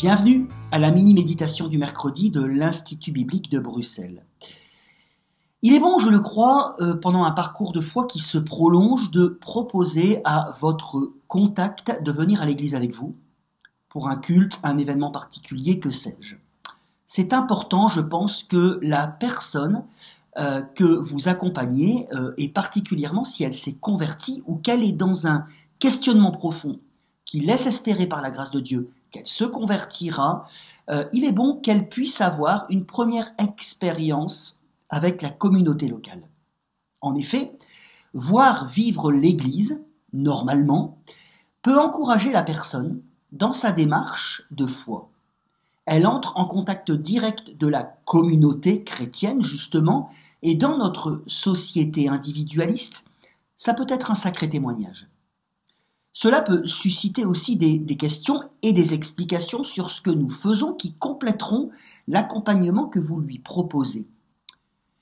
Bienvenue à la mini-méditation du mercredi de l'Institut biblique de Bruxelles. Il est bon, je le crois, pendant un parcours de foi qui se prolonge, de proposer à votre contact de venir à l'église avec vous, pour un culte, un événement particulier, que sais-je. C'est important, je pense, que la personne que vous accompagnez, et particulièrement si elle s'est convertie ou qu'elle est dans un questionnement profond qui laisse espérer par la grâce de Dieu qu'elle se convertira, il est bon qu'elle puisse avoir une première expérience avec la communauté locale. En effet, voir vivre l'Église, normalement, peut encourager la personne dans sa démarche de foi. Elle entre en contact direct de la communauté chrétienne, justement, et dans notre société individualiste, ça peut être un sacré témoignage. Cela peut susciter aussi des questions et des explications sur ce que nous faisons qui compléteront l'accompagnement que vous lui proposez.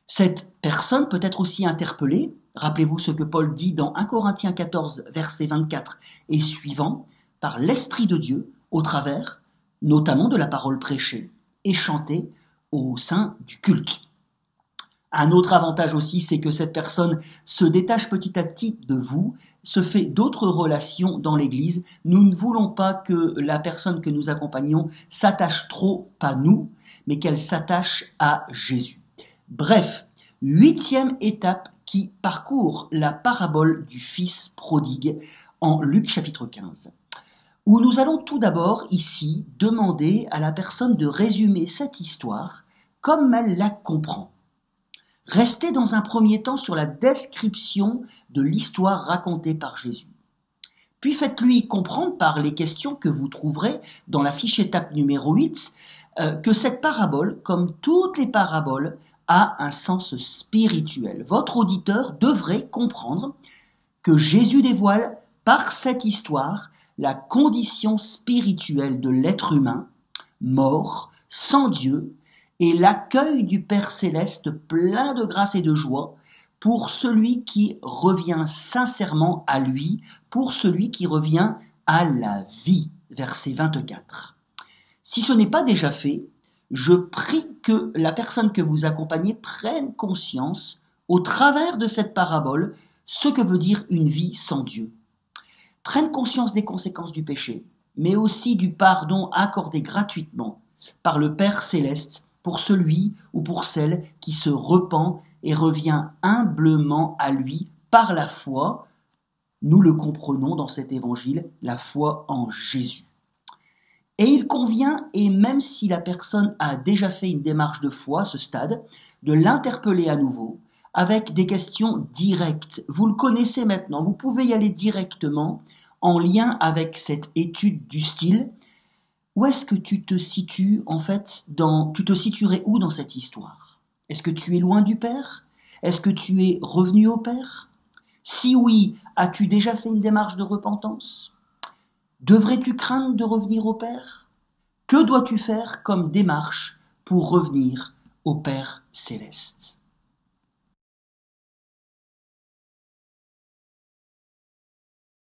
Cette personne peut être aussi interpellée, rappelez-vous ce que Paul dit dans 1 Corinthiens 14, verset 24 et suivant, par l'Esprit de Dieu au travers, notamment de la parole prêchée et chantée au sein du culte. Un autre avantage aussi, c'est que cette personne se détache petit à petit de vous, se fait d'autres relations dans l'Église. Nous ne voulons pas que la personne que nous accompagnons s'attache trop à nous, mais qu'elle s'attache à Jésus. Bref, 8e étape qui parcourt la parabole du Fils prodigue en Luc chapitre 15, où nous allons tout d'abord ici demander à la personne de résumer cette histoire comme elle la comprend. Restez dans un premier temps sur la description de l'histoire racontée par Jésus. Puis faites-lui comprendre par les questions que vous trouverez dans la fiche étape numéro 8 que cette parabole, comme toutes les paraboles, a un sens spirituel. Votre auditeur devrait comprendre que Jésus dévoile par cette histoire la condition spirituelle de l'être humain, mort, sans Dieu, et l'accueil du Père Céleste plein de grâce et de joie pour celui qui revient sincèrement à lui, pour celui qui revient à la vie. Verset 24. Si ce n'est pas déjà fait, je prie que la personne que vous accompagnez prenne conscience, au travers de cette parabole, ce que veut dire une vie sans Dieu. Prenne conscience des conséquences du péché, mais aussi du pardon accordé gratuitement par le Père Céleste pour celui ou pour celle qui se repent et revient humblement à lui par la foi. Nous le comprenons dans cet évangile, la foi en Jésus. Et il convient, et même si la personne a déjà fait une démarche de foi à ce stade, de l'interpeller à nouveau avec des questions directes. Vous le connaissez maintenant, vous pouvez y aller directement en lien avec cette étude du style. Où est-ce que tu te situes, en fait, tu te situerais où dans cette histoire? Est-ce que tu es loin du Père? Est-ce que tu es revenu au Père? Si oui, as-tu déjà fait une démarche de repentance? Devrais-tu craindre de revenir au Père? Que dois-tu faire comme démarche pour revenir au Père Céleste?